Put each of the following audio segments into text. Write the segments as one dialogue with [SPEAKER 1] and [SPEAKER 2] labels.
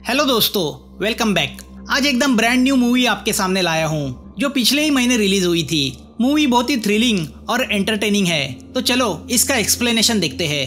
[SPEAKER 1] Hello दोस्तों, welcome back. आज एकदम ब्रांड न्यू मूवी आपके सामने लाया हूँ जो पिछले ही महीने रिलीज हुई थी। मूवी बहुत ही थ्रिलिंग और एंटरटेनिंग है, तो चलो इसका एक्सप्लेनेशन देखते हैं।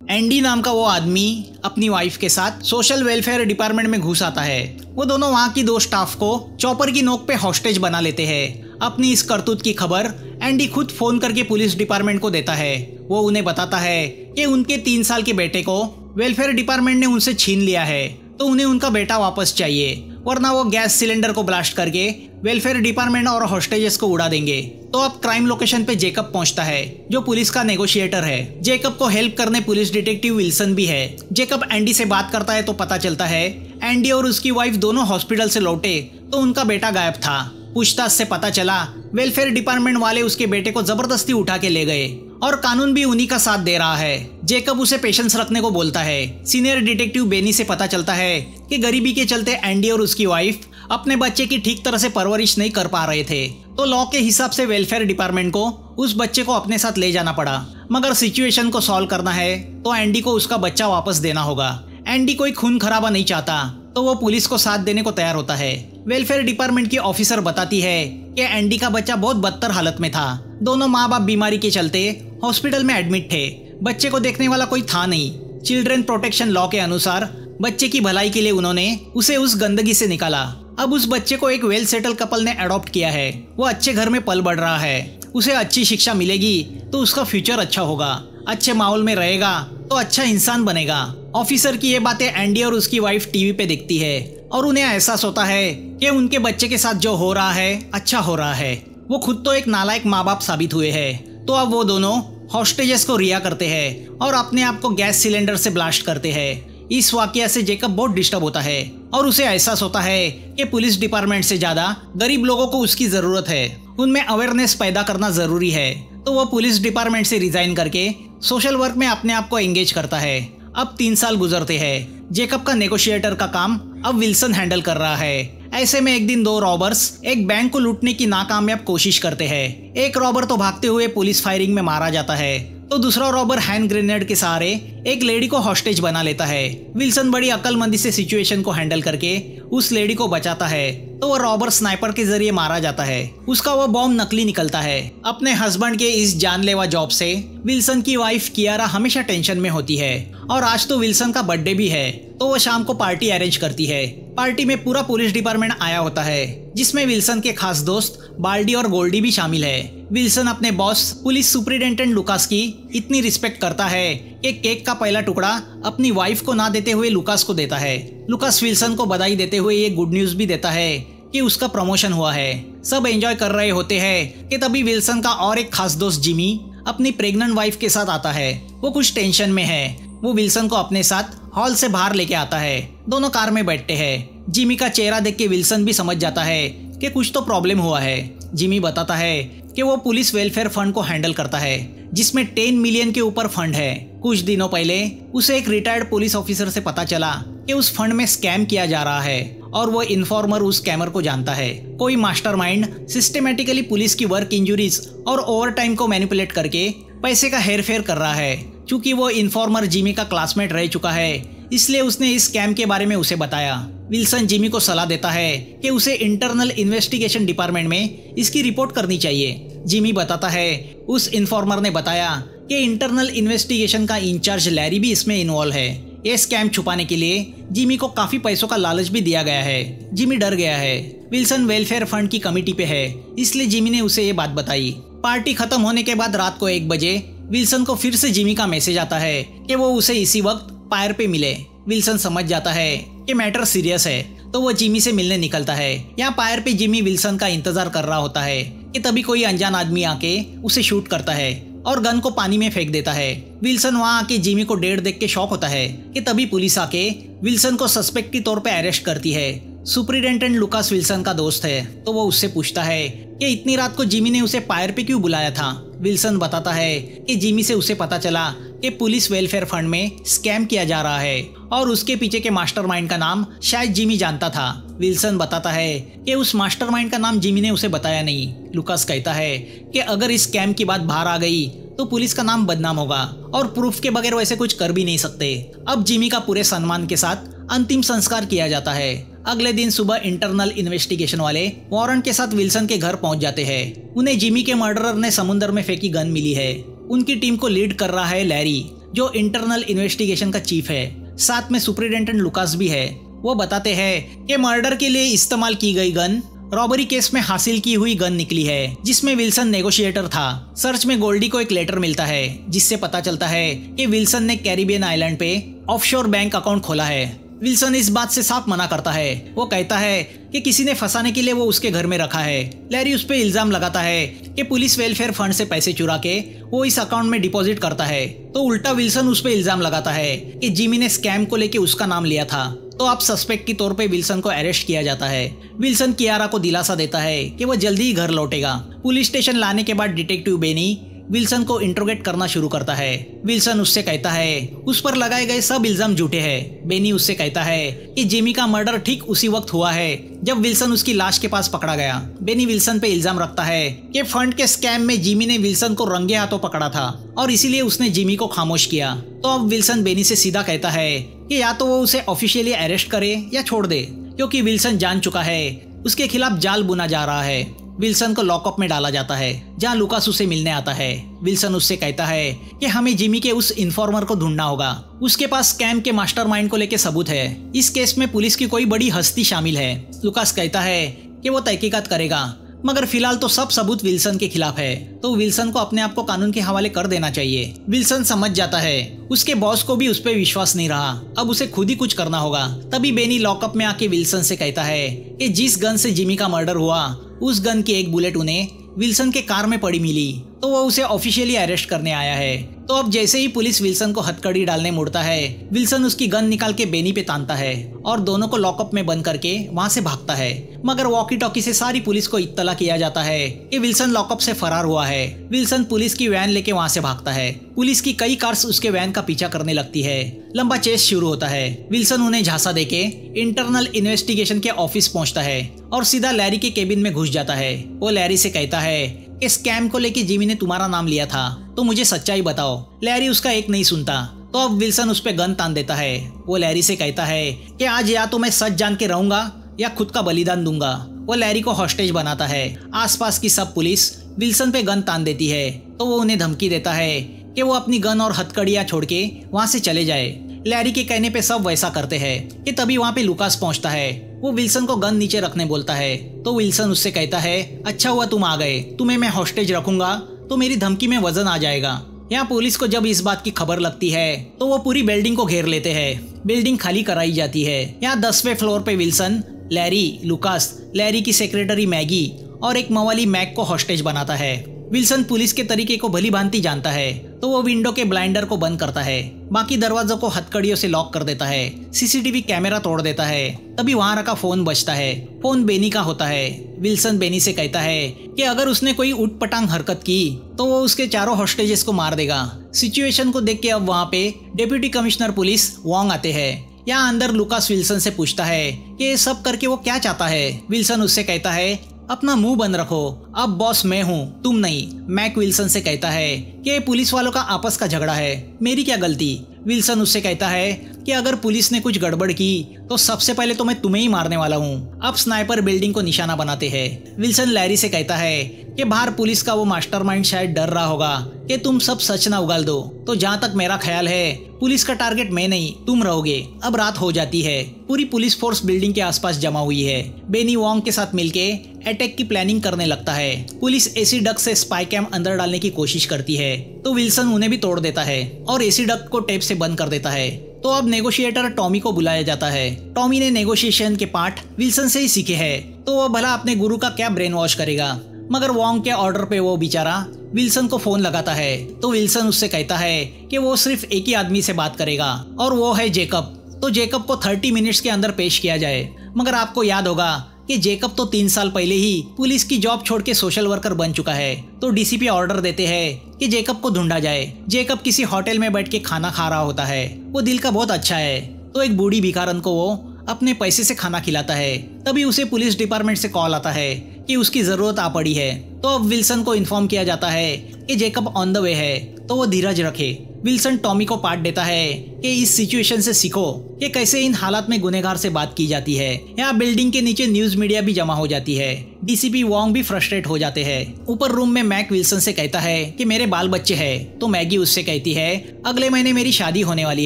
[SPEAKER 1] एंडी नाम का वो आदमी अपनी वाइफ के साथ सोशल वेलफेयर डिपार्टमेंट में घुस आता है। वो दोनों वहाँ की दो स्टाफ को चॉपर की नोक पे हॉस्टेज बना लेते हैं। अपनी इस करतूत की खबर एंडी खुद फोन करके पुलिस डिपार्टमेंट को देता है। वो उन्हें बताता है कि उनके 3 साल के बेटे को वेलफेयर डिपार्टमेंट ने उनसे छीन लिया है, तो उन्हें उनका बेटा वापस चाहिए, वरना वो गैस सिलेंडर को ब्लास्ट करके वेलफेयर डिपार्टमेंट और हॉस्टेजेस को उड़ा देंगे। तो अब क्राइम लोकेशन पे जेकब पहुंचता है, जो पुलिस का नेगोशिएटर है। जेकब को हेल्प करने पुलिस डिटेक्टिव विल्सन भी है। जेकब एंडी से बात करता है तो पता चलता है एंडी और उसकी वाइफ दोनों हॉस्पिटल से लौटे तो उनका बेटा गायब था। पूछताछ से पता चला वेलफेयर डिपार्टमेंट वाले उसके बेटे को जबरदस्ती उठा के ले गए और कानून भी उन्हीं का साथ दे रहा है। जेकब उसे पेशेंस रखने को बोलता है। सीनियर डिटेक्टिव बेनी से पता चलता है कि गरीबी के चलते एंडी और उसकी वाइफ अपने बच्चे की ठीक तरह से परवरिश नहीं कर पा रहे थे, तो लॉ के हिसाब से वेलफेयर डिपार्टमेंट को उस बच्चे को अपने साथ ले जाना पड़ा। मगर सिचुएशन को सॉल्व करना है तो एंडी को उसका बच्चा वापस देना होगा। एंडी कोई खून खराबा नहीं चाहता, तो वो पुलिस को साथ देने को तैयार होता है। वेलफेयर डिपार्टमेंट की ऑफिसर बताती है कि एंडी का बच्चा बहुत बदतर हालत में था। दोनों माँ बाप बीमारी के चलते हॉस्पिटल में एडमिट थे। बच्चे को देखने वाला कोई था नहीं। चिल्ड्रन प्रोटेक्शन लॉ के अनुसार बच्चे की भलाई के लिए उन्होंने उसे उस गंदगी से निकाला। अब उस बच्चे को एक वेल सेटल कपल ने अडॉप्ट किया है। वो अच्छे घर में पल बढ़ रहा है। उसे अच्छी शिक्षा मिलेगी तो उसका फ्यूचर अच्छा होगा। अच्छे माहौल में रहेगा तो अच्छा इंसान बनेगा। ऑफिसर की ये बातें एंडी और उसकी वाइफ टीवी पे देखती है और उन्हें एहसास होता है कि उनके बच्चे के साथ जो हो रहा है अच्छा हो रहा है। वो खुद तो एक नालायक माँ बाप साबित हुए हैं, तो अब वो दोनों हॉस्टेजेस को रिहा करते हैं और अपने आप को गैस सिलेंडर से ब्लास्ट करते हैं। इस वाकया से जेकब बहुत डिस्टर्ब होता है और उसे एहसास होता है कि पुलिस डिपार्टमेंट से ज्यादा गरीब लोगों को उसकी जरूरत है। उनमें अवेयरनेस पैदा करना जरूरी है, तो वो पुलिस डिपार्टमेंट से रिजाइन करके सोशल वर्क में अपने आप को एंगेज करता है। अब 3 साल गुजरते हैं। जेकब का नेगोशिएटर का काम अब विल्सन हैंडल कर रहा है। ऐसे में एक दिन 2 रॉबर्स एक बैंक को लूटने की नाकामयाब कोशिश करते हैं। एक रॉबर तो भागते हुए पुलिस फायरिंग में मारा जाता है, तो दूसरा रॉबर हैंड ग्रेनेड के सहारे एक लेडी को हॉस्टेज बना लेता है। विल्सन बड़ी अक्लमंदी से सिचुएशन को हैंडल करके उस लेडी को बचाता है, तो वो रॉबर स्नाइपर के जरिए मारा जाता है। उसका वो बॉम्ब नकली निकलता है। अपने हस्बैंड के इस जानलेवा जॉब से विल्सन की वाइफ कियारा हमेशा टेंशन में होती है और आज तो विल्सन का बर्थडे भी है, तो वो शाम को पार्टी अरेंज करती है। पार्टी में पूरा पुलिस डिपार्टमेंट आया होता है, जिसमें विल्सन के खास दोस्त बाल्डी और गोल्डी भी शामिल है। विल्सन अपने बॉस पुलिस सुपरिटेंडेंट लुकास की इतनी रिस्पेक्ट करता है कि केक का पहला टुकड़ा अपनी वाइफ को ना देते हुए लुकास को देता है। लुकास विल्सन को बधाई देते हुए ये गुड न्यूज भी देता है कि उसका प्रमोशन हुआ है। सब एंजॉय कर रहे होते हैं कि तभी विल्सन का और एक खास दोस्त जिमी अपनी प्रेग्नेंट वाइफ के साथ आता है। वो कुछ टेंशन में है। वो विल्सन को अपने साथ हॉल से बाहर लेके आता है। दोनों कार में बैठते हैं। जिमी का चेहरा देख के विल्सन भी समझ जाता है कि कुछ तो प्रॉब्लम हुआ है। जिमी बताता है कि वो पुलिस वेलफेयर फंड को हैंडल करता है, जिसमें 10 मिलियन के ऊपर फंड है। कुछ दिनों पहले उसे एक रिटायर्ड पुलिस ऑफिसर से पता चला कि उस फंड में स्कैम किया जा रहा है और वो इन्फॉर्मर उस स्कैमर को जानता है। कोई मास्टरमाइंड सिस्टेमेटिकली पुलिस की वर्क इंजुरीज और ओवरटाइम को मैनिपुलेट करके पैसे का हेरफेर कर रहा है। चूंकि वो इन्फॉर्मर जिमी का क्लासमेट रह चुका है, इसलिए उसने इस स्कैम के बारे में उसे बताया। विल्सन जिमी को सलाह देता है कि उसे इंटरनल इन्वेस्टिगेशन डिपार्टमेंट में इसकी रिपोर्ट करनी चाहिए। जिमी बताता है उस इन्फॉर्मर ने बताया कि इंटरनल इन्वेस्टिगेशन का इंचार्ज लैरी भी इसमें इन्वॉल्व है। ये स्कैम छुपाने के लिए जिमी को काफी पैसों का लालच भी दिया गया है। जिमी डर गया है। विल्सन वेलफेयर फंड की कमेटी पे है, इसलिए जिमी ने उसे ये बात बताई। पार्टी खत्म होने के बाद रात को 1 बजे विल्सन को फिर से जिमी का मैसेज आता है कि वो उसे इसी वक्त पायर पे मिले। विल्सन समझ जाता है कि मैटर सीरियस है, तो वो जिमी से मिलने निकलता है। यहाँ पायर पे जिमी विल्सन का इंतजार कर रहा होता है कि तभी कोई अनजान आदमी आके उसे शूट करता है और गन को पानी में फेंक देता है। विल्सन वहाँ आके जिमी को डेड देख के शॉक होता है कि तभी पुलिस आके विल्सन को सस्पेक्ट के तौर पे अरेस्ट करती है। सुपरिटेंडेंट लुकास विल्सन का दोस्त है, तो वो उससे पूछता है कि इतनी रात को जिमी ने उसे पायर पे क्यों बुलाया था। विल्सन बताता है कि जिमी से उसे पता चला कि पुलिस वेलफेयर फंड में स्कैम किया जा रहा है और उसके पीछे के मास्टरमाइंड का नाम शायद जिमी जानता था। विल्सन बताता है कि उस मास्टरमाइंड का नाम जिमी ने उसे बताया नहीं। लुकास कहता है कि अगर इस स्कैम की बात बाहर आ गई तो पुलिस का नाम बदनाम होगा और प्रूफ के बगैर वैसे कुछ कर भी नहीं सकते। अब जिमी का पूरे सम्मान के साथ अंतिम संस्कार किया जाता है। अगले दिन सुबह इंटरनल इन्वेस्टिगेशन वाले वारंट के साथ विल्सन के घर पहुंच जाते हैं। उन्हें जिमी के मर्डरर ने समुद्र में फेंकी गन मिली है। उनकी टीम को लीड कर रहा है लैरी, जो इंटरनल इन्वेस्टिगेशन का चीफ है। साथ में सुपरिटेंडेंट लुकास भी है। वो बताते हैं कि मर्डर के लिए इस्तेमाल की गई गन रॉबरी केस में हासिल की हुई गन निकली है, जिसमें विल्सन नेगोशिएटर था। सर्च में गोल्डी को एक लेटर मिलता है जिससे पता चलता है कि विल्सन ने कैरिबियन आइलैंड पे ऑफशोर बैंक अकाउंट खोला है। विल्सन इस बात से साफ मना करता है। वो कहता है कि किसी ने फंसाने के लिए वो उसके घर में रखा है। लैरी उस पर इल्जाम लगाता है कि पुलिस वेलफेयर फंड से पैसे चुरा के वो इस अकाउंट में डिपॉजिट करता है। तो उल्टा विल्सन उस पर इल्जाम लगाता है कि जिमी ने स्कैम को लेके उसका नाम लिया था। तो अब सस्पेक्ट के तौर पे विल्सन को अरेस्ट किया जाता है। विल्सन कियारा को दिलासा देता है कि वो जल्दी ही घर लौटेगा। पुलिस स्टेशन लाने के बाद डिटेक्टिव बेनी विल्सन को इंट्रोगेट करना शुरू करता है। विल्सन उससे कहता है उस पर लगाए गए सब इल्जाम झूठे हैं। बेनी उससे कहता है कि जिमी का मर्डर ठीक उसी वक्त हुआ है जब विल्सन उसकी लाश के पास पकड़ा गया। बेनी विल्सन पे इल्जाम रखता है कि फंड के स्कैम में जिमी ने विल्सन को रंगे हाथों पकड़ा था और इसीलिए उसने जिमी को खामोश किया। तो अब विल्सन बेनी से सीधा कहता है कि या तो वो उसे ऑफिशियली अरेस्ट करे या छोड़ दे, क्योंकि विल्सन जान चुका है उसके खिलाफ जाल बुना जा रहा है। विल्सन को लॉकअप में डाला जाता है जहां लुकास उसे मिलने आता है। विल्सन उससे कहता है कि हमें जिमी के उस इन्फॉर्मर को ढूंढना होगा। उसके पास स्कैम के मास्टरमाइंड को लेके सबूत है। इस केस में पुलिस की कोई बड़ी हस्ती शामिल है। लुकास कहता है कि वो तहकीकात करेगा, मगर फिलहाल तो सब सबूत विल्सन के खिलाफ है, तो विल्सन को अपने आप को कानून के हवाले कर देना चाहिए। विल्सन समझ जाता है उसके बॉस को भी उस पर विश्वास नहीं रहा, अब उसे खुद ही कुछ करना होगा। तभी बेनी लॉकअप में आके विल्सन से कहता है कि जिस गन से जिमी का मर्डर हुआ उस गन की एक बुलेट उन्हें विल्सन के कार में पड़ी मिली, तो वो उसे ऑफिशियली अरेस्ट करने आया है। तो अब जैसे ही पुलिस विल्सन को हथकड़ी डालने मुड़ता है, विल्सन उसकी गन निकाल के बेनी पे तानता है और दोनों को लॉकअप में बंद करके वहां से भागता है। मगर वॉकी टॉकी से सारी पुलिस को इत्तला किया जाता है कि विल्सन लॉकअप से फरार हुआ है। विल्सन पुलिस की वैन लेके वहां से भागता है। पुलिस की कई कार्स उसके वैन का पीछा करने लगती है। लंबा चेस शुरू होता है। विल्सन उन्हें झांसा देके इंटरनल इन्वेस्टिगेशन के ऑफिस पहुंचता है और सीधा लैरी के केबिन में घुस जाता है। वो लैरी से कहता है कि स्कैम को लेके जिमी ने तुम्हारा नाम लिया था, तो मुझे सच्चाई बताओ। लैरी उसका एक नहीं सुनता, तो अब विल्सन उस पे गन तान देता है। वो लैरी से कहता है कि आज या तो मैं सच जान के रहूंगा या खुद का बलिदान दूंगा। वो लैरी को हॉस्टेज बनाता है। आसपास की सब पुलिस विल्सन पे गन तान देती है, तो वो उन्हें धमकी देता है कि वो अपनी गन और हथकड़ियां छोड़ के वहां से चले जाए। लैरी के कहने पे सब वैसा करते हैं कि तभी वहां पे लुकास पहुंचता है। वो विल्सन को गन नीचे रखने बोलता है, तो विल्सन उससे कहता है अच्छा हुआ तुम आ गए, तुम्हें मैं हॉस्टेज रखूंगा तो मेरी धमकी में वजन आ जाएगा। यहाँ पुलिस को जब इस बात की खबर लगती है तो वो पूरी बिल्डिंग को घेर लेते हैं। बिल्डिंग खाली कराई जाती है। यहाँ 10वें फ्लोर पे विल्सन लैरी, लुकास, लैरी की सेक्रेटरी मैगी और एक मवाली मैक को हॉस्टेज बनाता है। विल्सन पुलिस के तरीके को भली भांति जानता है, तो वो विंडो के ब्लाइंडर को बंद करता है। बाकी दरवाजों को हथकड़ियों से लॉक कर देता है। सीसीटीवी कैमरा तोड़ देता है। तभी वहां रखा फोन बजता है। फोन बेनी का होता है। विल्सन बेनी से कहता है कि अगर उसने कोई उठपटांग हरकत की तो वो उसके चारों हॉस्टेजेस को मार देगा। सिचुएशन को देख के अब वहाँ पे डिप्टी कमिश्नर पुलिस वॉन्ग आते हैं। यहाँ अंदर लुकास विल्सन से पूछता है कि ये सब करके वो क्या चाहता है। विल्सन उससे कहता है अपना मुंह बंद रखो, अब बॉस मैं हूँ तुम नहीं। मैक विल्सन से कहता है कि पुलिस वालों का आपस का झगड़ा है, मेरी क्या गलती। विल्सन उससे कहता है कि अगर पुलिस ने कुछ गड़बड़ की तो सबसे पहले तो मैं तुम्हें ही मारने वाला हूँ। अब स्नाइपर बिल्डिंग को निशाना बनाते हैं। विल्सन लैरी से कहता है कि बाहर पुलिस का वो मास्टरमाइंड शायद डर रहा होगा कि तुम सब सच ना उगल दो। तो जहाँ तक मेरा ख्याल है पुलिस का टारगेट मैं नहीं तुम रहोगे। अब रात हो जाती है। पूरी पुलिस फोर्स बिल्डिंग के आसपास जमा हुई है। बेनी वॉन्ग के साथ मिलके अटैक की प्लानिंग करने लगता है। पुलिस एसी डक्ट से स्पाई कैम अंदर डालने की कोशिश करती है, तो विल्सन उन्हें भी तोड़ देता है और एसी डक्ट को टेप से बंद कर देता है। तो अब नेगोशिएटर टॉमी को बुलाया जाता है। टॉमी ने नेगोशिएशन के पार्ट विल्सन से ही सीखे हैं, तो वो भला अपने गुरु का क्या ब्रेन वॉश करेगा। मगर वॉन्ग के ऑर्डर पे वो बेचारा विल्सन को फोन लगाता है, तो विल्सन उससे कहता है कि वो सिर्फ एक ही आदमी से बात करेगा और वो है जेकब। तो जेकब को 30 मिनट्स के अंदर पेश किया जाए। मगर आपको याद होगा कि जेकब तो 3 साल पहले ही पुलिस की जॉब छोड़ के सोशल वर्कर बन चुका है। तो डीसीपी ऑर्डर देते हैं कि जेकब को ढूंढा जाए। जेकब किसी होटल में बैठ के खाना खा रहा होता है। वो दिल का बहुत अच्छा है, तो एक बूढ़ी भिखारन को वो अपने पैसे से खाना खिलाता है। तभी उसे पुलिस डिपार्टमेंट से कॉल आता है कि उसकी जरूरत आ पड़ी है। तो अब विल्सन को इन्फॉर्म किया जाता है कि जेकब ऑन द वे है तो वो धीरज रखे। विल्सन टॉमी को पाठ देता है कि इस सिचुएशन से सीखो कि कैसे इन हालात में गुनहगार से बात की जाती है। यहाँ बिल्डिंग के नीचे न्यूज मीडिया भी जमा हो जाती है। डीसीपी वोंग भी फ्रस्ट्रेट हो जाते हैं। ऊपर रूम में मैक विल्सन से कहता है कि मेरे बाल बच्चे हैं, तो मैगी उससे कहती है अगले महीने मेरी शादी होने वाली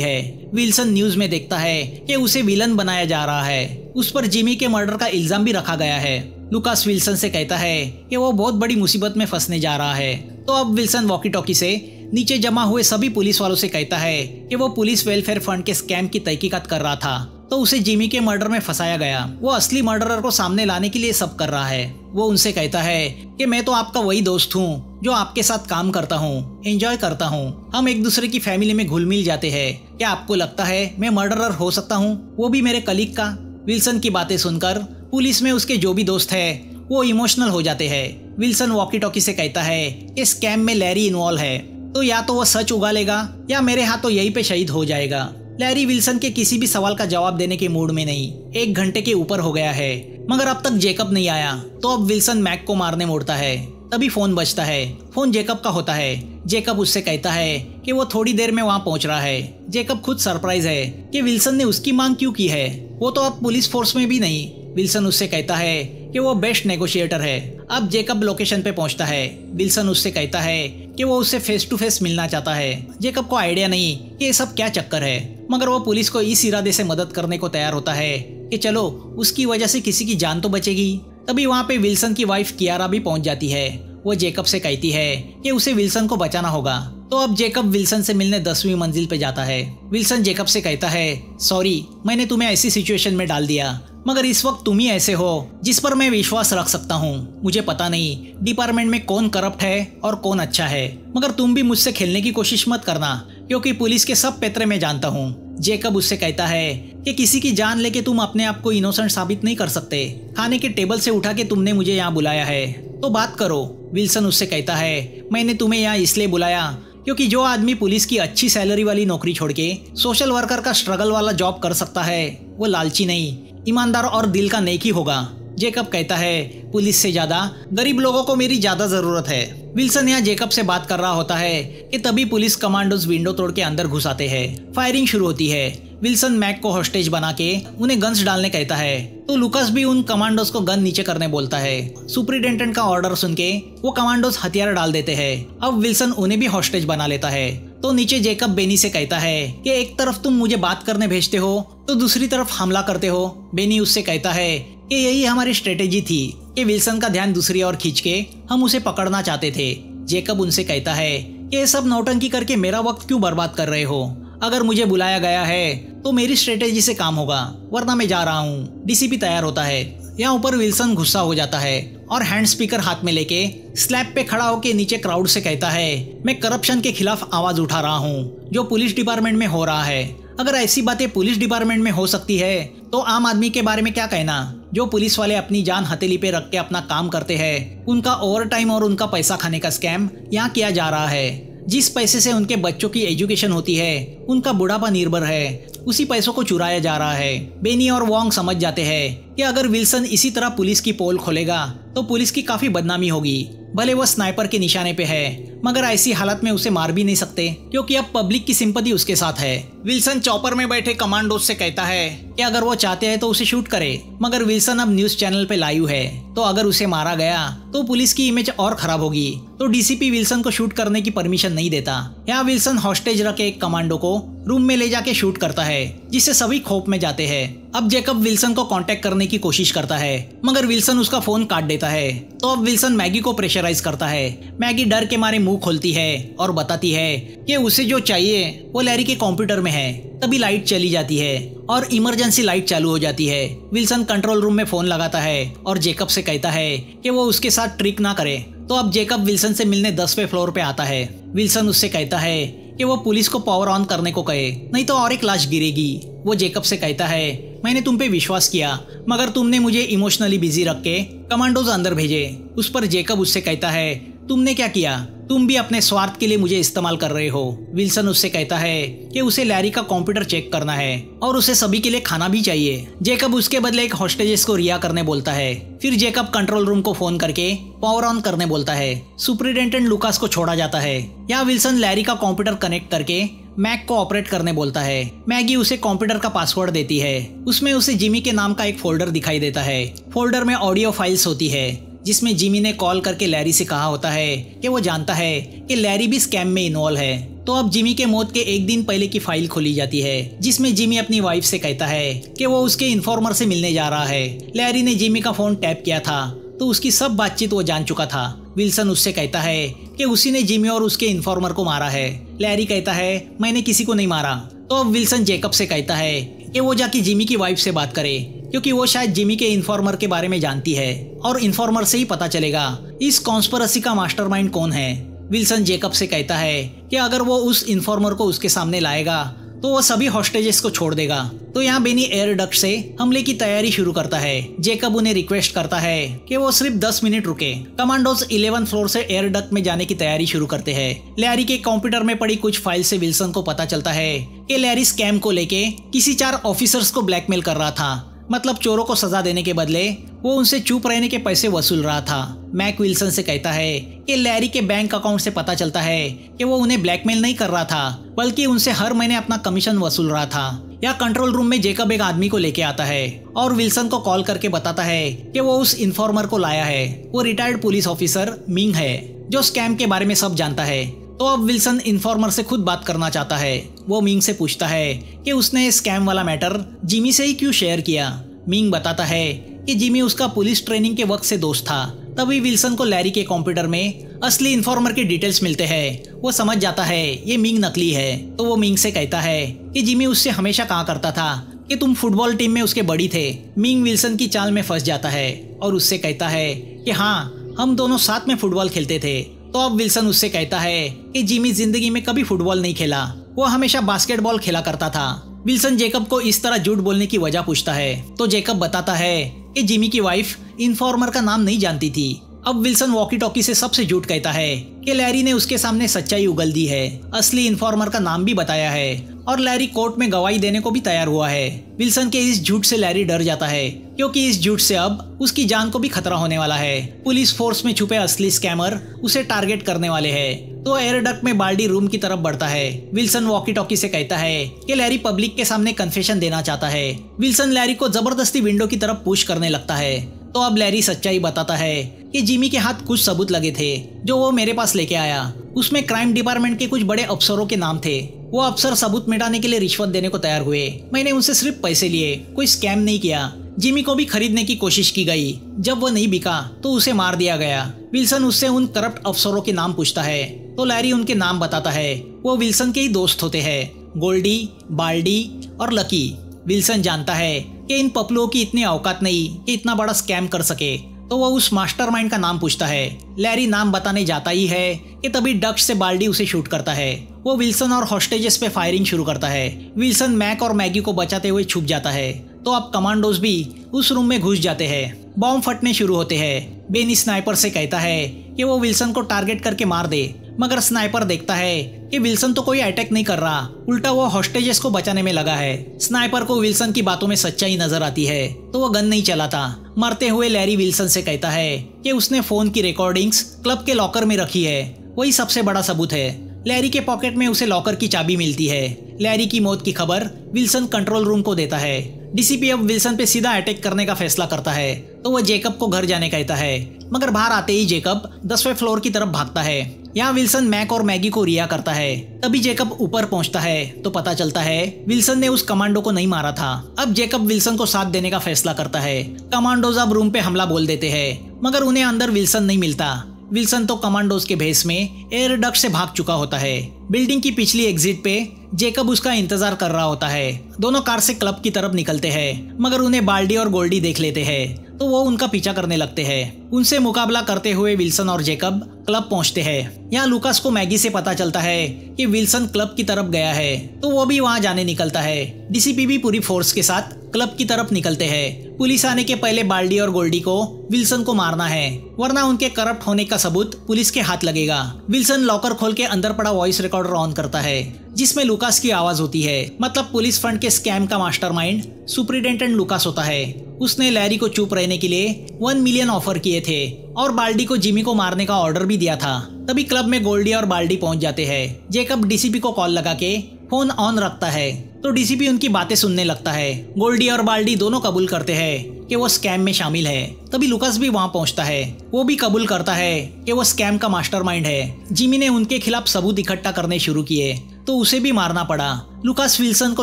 [SPEAKER 1] है। विल्सन न्यूज में देखता है कि उसे विलन बनाया जा रहा है। उस पर जिमी के मर्डर का इल्जाम भी रखा गया है। लुकास विल्सन से कहता है कि वो बहुत बड़ी मुसीबत में फंसने जा रहा है। तो अब विल्सन वॉकी टॉकी से नीचे जमा हुए सभी पुलिस वालों से कहता है कि वो पुलिस वेलफेयर फंड के स्कैम की तहकीकात कर रहा था, तो उसे जिमी के मर्डर में फंसाया गया। वो असली मर्डरर को सामने लाने के लिए सब कर रहा है। वो उनसे कहता है कि मैं तो आपका वही दोस्त हूँ जो आपके साथ काम करता हूँ, एंजॉय करता हूँ। हम एक दूसरे की फैमिली में घुल मिल जाते हैं। क्या आपको लगता है मैं मर्डरर हो सकता हूँ, वो भी मेरे कलीग का? विल्सन की बातें सुनकर पुलिस में उसके जो भी दोस्त है वो इमोशनल हो जाते हैं। विल्सन वॉकी टॉकी से कहता है कि स्कैम में लैरी इन्वॉल्व है, तो या तो वो सच उगा लेगा या मेरे हाथों यहीं पे शहीद हो जाएगा। लैरी विल्सन के किसी भी सवाल का जवाब देने के मूड में नहीं। 1 घंटे के ऊपर हो गया है मगर अब तक जेकब नहीं आया। तो अब विल्सन मैक को मारने मोड़ता है। तभी फोन बजता है। फोन जेकब का होता है। जेकब उससे कहता है कि वो थोड़ी देर में वहाँ पहुँच रहा है। जेकब खुद सरप्राइज है कि विल्सन ने उसकी मांग क्यों की है। वो तो अब पुलिस फोर्स में भी नहीं। विल्सन उससे कहता है कि वो बेस्ट नेगोशिएटर है। अब जेकब लोकेशन पे पहुंचता है। विल्सन उससे कहता है कि वो उससे फेस टू फेस मिलना चाहता है। जेकब को आइडिया नहीं कि ये सब क्या चक्कर है, मगर वो पुलिस को इस इरादे से मदद करने को तैयार होता है कि चलो उसकी वजह से किसी की जान तो बचेगी। तभी वहाँ पे विल्सन की वाइफ कियारा भी पहुंच जाती है। वो जेकब से कहती है कि उसे विल्सन को बचाना होगा। तो अब जेकब विल्सन से मिलने 10वीं मंजिल पे जाता है। विल्सन जेकब से कहता है सॉरी, मैंने तुम्हें ऐसी सिचुएशन में डाल दिया, मगर इस वक्त तुम ही ऐसे हो जिस पर मैं विश्वास रख सकता हूँ। मुझे पता नहीं डिपार्टमेंट में कौन करप्ट है और कौन अच्छा है, मगर तुम भी मुझसे खेलने की कोशिश मत करना, क्योंकि पुलिस के सब पैतरे मैं जानता हूँ। जेकब उससे कहता है कि किसी की जान लेके तुम अपने आप को इनोसेंट साबित नहीं कर सकते। खाने के टेबल से उठा के तुमने मुझे यहाँ बुलाया है, तो बात करो। विल्सन उससे कहता है मैंने तुम्हें यहाँ इसलिए बुलाया क्योंकि जो आदमी पुलिस की अच्छी सैलरी वाली नौकरी छोड़ के सोशल वर्कर का स्ट्रगल वाला जॉब कर सकता है वो लालची नहीं, ईमानदार और दिल का नेकी होगा। जेकब कहता है पुलिस से ज्यादा गरीब लोगों को मेरी ज्यादा जरूरत है। विल्सन यहाँ जेकब से बात कर रहा होता है कि तभी पुलिस कमांडोज विंडो तोड़ के अंदर घुस आते हैं। फायरिंग शुरू होती है। विल्सन मैक को हॉस्टेज बना के उन्हें गन्स डालने कहता है, तो लुकास भी उन कमांडोज को गन नीचे करने बोलता है। सुपरिटेंडेंट का ऑर्डर सुन के वो कमांडोज हथियार डाल देते हैं। अब विल्सन उन्हें भी हॉस्टेज बना लेता है। तो नीचे जेकब बेनी से कहता है कि एक तरफ तुम मुझे बात करने भेजते हो तो दूसरी तरफ हमला करते हो। बेनी उससे कहता है कि यही हमारी स्ट्रेटेजी थी कि विल्सन का ध्यान दूसरी ओर खींच के हम उसे पकड़ना चाहते थे। जेकब उनसे कहता है कि ये सब नौटंकी करके मेरा वक्त क्यों बर्बाद कर रहे हो। अगर मुझे बुलाया गया है तो मेरी स्ट्रेटेजी से काम होगा, वरना मैं जा रहा हूँ। डीसीपी तैयार होता है। यहाँ ऊपर विल्सन गुस्सा हो जाता है और हैंड स्पीकर हाथ में लेके स्लैब पे खड़ा होकर नीचे क्राउड से कहता है मैं करप्शन के खिलाफ आवाज उठा रहा हूँ जो पुलिस डिपार्टमेंट में हो रहा है। अगर ऐसी बातें पुलिस डिपार्टमेंट में हो सकती है तो आम आदमी के बारे में क्या कहना। जो पुलिस वाले अपनी जान हथेली पे रख के अपना काम करते हैं, उनका ओवर टाइम और उनका पैसा खाने का स्कैम यहाँ किया जा रहा है। जिस पैसे से उनके बच्चों की एजुकेशन होती है, उनका बुढ़ापा निर्भर है, उसी पैसों को चुराया जा रहा है। बेनी और वोंग समझ जाते हैं कि अगर विल्सन इसी तरह पुलिस की पोल खोलेगा तो पुलिस की काफी बदनामी होगी। भले वो स्नाइपर के निशाने पे है, मगर ऐसी हालत में उसे मार भी नहीं सकते क्योंकि अब पब्लिक की सिंपैथी उसके साथ है। विल्सन चॉपर में बैठे कमांडोज से कहता है कि अगर वो चाहते हैं तो उसे शूट करे, मगर विल्सन अब न्यूज चैनल पे लाइव है, तो अगर उसे मारा गया तो पुलिस की इमेज और खराब होगी। तो डीसीपी विल्सन को शूट करने की परमिशन नहीं देता। यहाँ विल्सन हॉस्टेज रखे एक कमांडो को रूम में ले जाके शूट करता है, जिससे सभी खौफ में जाते हैं। अब जेकब विल्सन को कांटेक्ट करने की कोशिश करता है, मगर विल्सन उसका फोन काट देता है। तो अब विल्सन मैगी को प्रेशराइज करता है। मैगी डर के मारे मुंह खोलती है और बताती है कि उसे जो चाहिए वो लैरी के कंप्यूटर में है। तभी लाइट चली जाती है और इमरजेंसी लाइट चालू हो जाती है। विल्सन कंट्रोल रूम में फोन लगाता है और जेकब से कहता है कि वो उसके साथ ट्रिक ना करे। तो अब जेकब विल्सन से मिलने 10वें फ्लोर पे आता है। विल्सन उससे कहता है कि वो पुलिस को पावर ऑन करने को कहे, नहीं तो और एक लाश गिरेगी। वो जेकब से कहता है मैंने तुम पे विश्वास किया, मगर तुमने मुझे इमोशनली बिजी रख के कमांडोज अंदर भेजे। उस पर जेकब उससे कहता है तुमने क्या किया? तुम भी अपने स्वार्थ के लिए मुझे इस्तेमाल कर रहे हो। विल्सन उससे कहता है कि उसे लैरी का कंप्यूटर चेक करना है और उसे सभी के लिए खाना भी चाहिए। जेकब उसके बदले एक हॉस्टेजेस को रिहा करने बोलता है। फिर जेकब कंट्रोल रूम को फोन करके पावर ऑन करने बोलता है। सुपरिटेंडेंट लुकास को छोड़ा जाता है। यहाँ विल्सन लैरी का कंप्यूटर कनेक्ट करके मैक को ऑपरेट करने बोलता है। मैगी उसे कंप्यूटर का पासवर्ड देती है। उसमें उसे जिमी के नाम का एक फोल्डर दिखाई देता है। फोल्डर में ऑडियो फाइल्स होती है जिसमें जिमी ने कॉल करके लैरी से कहा होता है कि वो जानता है कि लैरी भी स्कैम में इन्वॉल्व है। तो अब जिमी के मौत के एक दिन पहले की फाइल खोली जाती है जिसमें जिमी अपनी वाइफ से कहता है कि वो उसके इन्फॉर्मर से मिलने जा रहा है। लैरी ने जिमी का फोन टैप किया था तो उसकी सब बातचीत वो जान चुका था। विल्सन उससे कहता है कि उसी ने जिमी और उसके इन्फॉर्मर को मारा है। लैरी कहता है मैंने किसी को नहीं मारा। तो अब विल्सन जेकब से कहता है कि वो जाके जिमी की वाइफ से बात करे क्योंकि वो शायद जिमी के इन्फॉर्मर के बारे में जानती है और इन्फॉर्मर से ही पता चलेगा इस कॉन्स्पिरेसी का मास्टरमाइंड कौन है। विल्सन जेकब से कहता है कि अगर वो उस इन्फॉर्मर को उसके सामने लाएगा तो वो सभी हॉस्टेजेस को छोड़ देगा। तो यहाँ बेनी एयर डक्ट से हमले की तैयारी शुरू करता है। जेकब उन्हें रिक्वेस्ट करता है कि वो सिर्फ 10 मिनट रुके। कमांडोज 11 फ्लोर से एयर डक्ट में जाने की तैयारी शुरू करते हैं। लैरी के कंप्यूटर में पड़ी कुछ फाइल से विल्सन को पता चलता है कि लैरी स्कैम को लेके किसी 4 ऑफिसर्स को ब्लैकमेल कर रहा था। मतलब चोरों को सजा देने के बदले वो उनसे चुप रहने के पैसे वसूल रहा था। मैक विल्सन से कहता है कि लैरी के बैंक अकाउंट से पता चलता है कि वो उन्हें ब्लैकमेल नहीं कर रहा था बल्कि उनसे हर महीने अपना कमीशन वसूल रहा था। या कंट्रोल रूम में जेकब एक आदमी को लेके आता है और विल्सन को कॉल करके बताता है कि वो उस इन्फॉर्मर को लाया है। वो रिटायर्ड पुलिस ऑफिसर मिंग है जो स्कैम के बारे में सब जानता है। तो अब विल्सन इन्फॉर्मर से खुद बात करना चाहता है। वो मिंग से पूछता है कि उसने स्कैम वाला मैटर जिमी से ही क्यों शेयर किया। मिंग बताता है कि जिमी उसका पुलिस ट्रेनिंग के वक्त से दोस्त था। तभी विल्सन को लैरी के कंप्यूटर में असली इन्फॉर्मर के डिटेल्स मिलते हैं। वो समझ जाता है ये मिंग नकली है। तो वो मिंग से कहता है कि जिमी उससे हमेशा कहा करता था कि तुम फुटबॉल टीम में उसके बड़ी थे। मिंग विल्सन की चाल में फंस जाता है और उससे कहता है कि हाँ, हम दोनों साथ में फुटबॉल खेलते थे। तो अब विल्सन उससे कहता है कि जिमी जिंदगी में कभी फुटबॉल नहीं खेला, वो हमेशा बास्केटबॉल खेला करता था। विल्सन जेकब को इस तरह झूठ बोलने की वजह पूछता है तो जेकब बताता है कि जिमी की वाइफ इन्फॉर्मर का नाम नहीं जानती थी। अब विल्सन वॉकी टॉकी से सबसे झूठ कहता है कि लैरी ने उसके सामने सच्चाई उगल दी है, असली इन्फॉर्मर का नाम भी बताया है और लैरी कोर्ट में गवाही देने को भी तैयार हुआ है। विल्सन के इस झूठ से लैरी डर जाता है क्योंकि इस झूठ से अब उसकी जान को भी खतरा होने वाला है। पुलिस फोर्स में छुपे असली स्कैमर उसे टारगेट करने वाले हैं। तो एयर डक्ट में बाल्डी रूम की तरफ बढ़ता है। विल्सन वॉकी टॉकी से कहता है कि लैरी पब्लिक के सामने कन्फेशन देना चाहता है। विल्सन लैरी को जबरदस्ती विंडो की तरफ पुश करने लगता है। तो अब लैरी सच्चाई बताता है कि जिमी के हाथ कुछ सबूत लगे थे जो वो मेरे पास लेके आया। उसमें क्राइम डिपार्टमेंट के कुछ बड़े अफसरों के नाम थे। वो अफसर सबूत मिटाने के लिए रिश्वत देने को तैयार हुए। मैंने उनसे सिर्फ पैसे लिए, कोई स्कैम नहीं किया। जिमी को भी खरीदने की कोशिश की गई। जब वो नहीं बिका तो उसे मार दिया गया। विल्सन उससे उन करप्ट अफसरों के नाम पूछता है तो लैरी उनके नाम बताता है। वो विल्सन के ही दोस्त होते हैं, गोल्डी, बाल्डी और लकी। विल्सन जानता है कि इन पपलुओं की इतनी औकात नहीं कि इतना बड़ा स्कैम कर सके। तो वो उस मास्टरमाइंड का नाम पूछता है। लैरी नाम बताने जाता ही है कि तभी डक्ट से बाल्डी उसे शूट करता है। वो विल्सन और हॉस्टेजेस पे फायरिंग शुरू करता है। विल्सन मैक और मैगी को बचाते हुए छुप जाता है। तो अब कमांडोज भी उस रूम में घुस जाते हैं। बॉम्ब फटने शुरू होते हैं। बेनी स्नाइपर से कहता है कि वो विल्सन को टारगेट करके मार दे, मगर स्नाइपर देखता है कि विल्सन तो कोई अटैक नहीं कर रहा, उल्टा वो हॉस्टेजेस को बचाने में लगा है। स्नाइपर को विल्सन की बातों में सच्चाई नजर आती है तो वो गन नहीं चलाता। मरते हुए लैरी विल्सन से कहता है कि उसने फोन की रिकॉर्डिंग्स क्लब के लॉकर में रखी है, वही सबसे बड़ा सबूत है। लैरी के पॉकेट में उसे लॉकर की चाबी मिलती है। लैरी की मौत की खबर विल्सन कंट्रोल रूम को देता है। डीसीपी अब विल्सन पे सीधा अटैक करने का फैसला करता है तो वह जेकब को घर जाने कहता है, मगर बाहर आते ही जेकब 10वें फ्लोर की तरफ भागता है। यहाँ विल्सन मैक और मैगी को रिहा करता है। तभी जेकब ऊपर पहुंचता है तो पता चलता है विल्सन ने उस कमांडो को नहीं मारा था। अब जेकब विल्सन को साथ देने का फैसला करता है। कमांडोज अब रूम पे हमला बोल देते हैं, मगर उन्हें अंदर विल्सन नहीं मिलता। विल्सन तो कमांडोज के भेस में एयर डक्ट से भाग चुका होता है। बिल्डिंग की पिछली एग्जिट पे जेकब उसका इंतजार कर रहा होता है। दोनों कार से क्लब की तरफ निकलते हैं, मगर उन्हें बाल्डी और गोल्डी देख लेते हैं तो वो उनका पीछा करने लगते हैं। उनसे मुकाबला करते हुए विल्सन और जेकब क्लब पहुंचते हैं। यहाँ लुकास को मैगी से पता चलता है कि विल्सन क्लब की तरफ गया है तो वो भी वहां जाने निकलता है। डीसीपी भी पूरी फोर्स के साथ क्लब की तरफ निकलते हैं। पुलिस आने के पहले बाल्डी और गोल्डी को विल्सन को मारना है, वरना उनके करप्ट होने का सबूत पुलिस के हाथ लगेगा। विल्सन लॉकर खोल के अंदर पड़ा वॉइस रिकॉर्डर ऑन करता है, जिसमें लुकास की आवाज होती है। मतलब पुलिस फंड के स्कैम का मास्टरमाइंड सुपरिटेंडेंट लुकास होता है। उसने लैरी को चुप रहने के लिए 1 मिलियन ऑफर किए थे और बाल्डी को जिमी को मारने का ऑर्डर भी दिया था। तभी क्लब में गोल्डी और बाल्डी पहुंच जाते हैं। जेकब डीसीपी को कॉल लगा के फोन ऑन रखता है तो डीसीपी उनकी बातें सुनने लगता है। गोल्डी और बाल्डी दोनों कबूल करते हैं कि वो स्कैम में शामिल है। तभी लुकास भी वहां पहुंचता है। वो भी कबूल करता है कि वो स्कैम का मास्टरमाइंड है। जिमी ने उनके खिलाफ सबूत इकट्ठा करने शुरू किए तो उसे भी मारना पड़ा। लुकास विल्सन को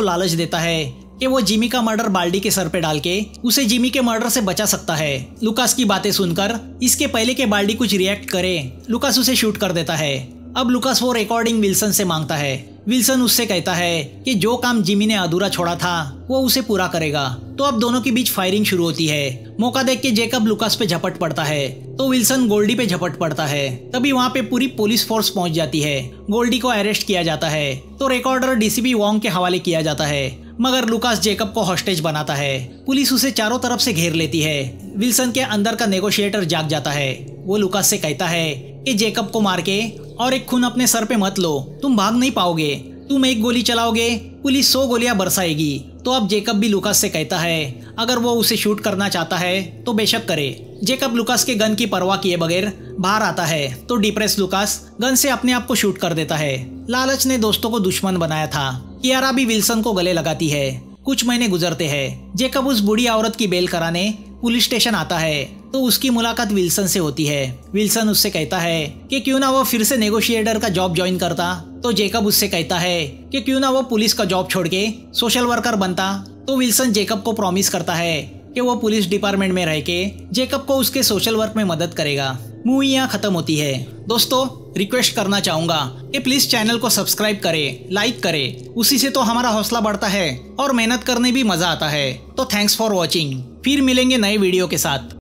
[SPEAKER 1] लालच देता है कि वो जिमी का मर्डर बाल्डी के सर पे डाल के उसे जिमी के मर्डर से बचा सकता है। लुकास की बातें सुनकर इसके पहले के बाल्डी कुछ रिएक्ट करे, लुकास उसे शूट कर देता है। अब लुकास वो रिकॉर्डिंग विल्सन से मांगता है। विल्सन उससे कहता है कि जो काम जिमी ने अधूरा छोड़ा था वो उसे पूरा करेगा। तो अब दोनों के बीच फायरिंग शुरू होती है। मौका देख के जेकब लुकास पे झपट पड़ता है तो विल्सन गोल्डी पे झपट पड़ता है। तभी वहाँ पे पूरी पुलिस फोर्स पहुंच जाती है। गोल्डी को अरेस्ट किया जाता है तो रिकॉर्डर डीसीपी वोंग के हवाले किया जाता है, मगर लुकास जेकब को हॉस्टेज बनाता है। पुलिस उसे चारों तरफ से घेर लेती है। विल्सन के अंदर का नेगोशिएटर जाग जाता है। वो लुकास से कहता है कि जेकब को मार के और एक खून अपने सर पे मत लो, तुम भाग नहीं पाओगे। तुम एक गोली चलाओगे, पुलिस 100 गोलियां बरसाएगी। तो अब जेकब भी लुकास से कहता है अगर वो उसे शूट करना चाहता है तो बेशक करे। जेकब लुकास के गन की परवाह किए बगैर बाहर आता है तो डिप्रेस लुकास गन से अपने आप को शूट कर देता है। लालच ने दोस्तों को दुश्मन बनाया था। कियारा भी विल्सन को गले लगाती है। कुछ महीने गुजरते हैं। जेकब उस बूढ़ी औरत की बेल कराने पुलिस स्टेशन आता है तो उसकी मुलाकात विल्सन से होती है। विल्सन उससे कहता है कि क्यों ना वो फिर से नेगोशिएटर का जॉब ज्वाइन करता। तो जेकब उससे कहता है कि क्यों ना वो पुलिस का जॉब छोड़ के सोशल वर्कर बनता। तो विल्सन जेकब को प्रॉमिस करता है कि वो पुलिस डिपार्टमेंट में रह के जेकब को उसके सोशल वर्क में मदद करेगा। मूवी यहाँ खत्म होती है। दोस्तों रिक्वेस्ट करना चाहूंगा कि प्लीज चैनल को सब्सक्राइब करें, लाइक करें, उसी से तो हमारा हौसला बढ़ता है और मेहनत करने भी मजा आता है। तो थैंक्स फॉर वॉचिंग। फिर मिलेंगे नए वीडियो के साथ।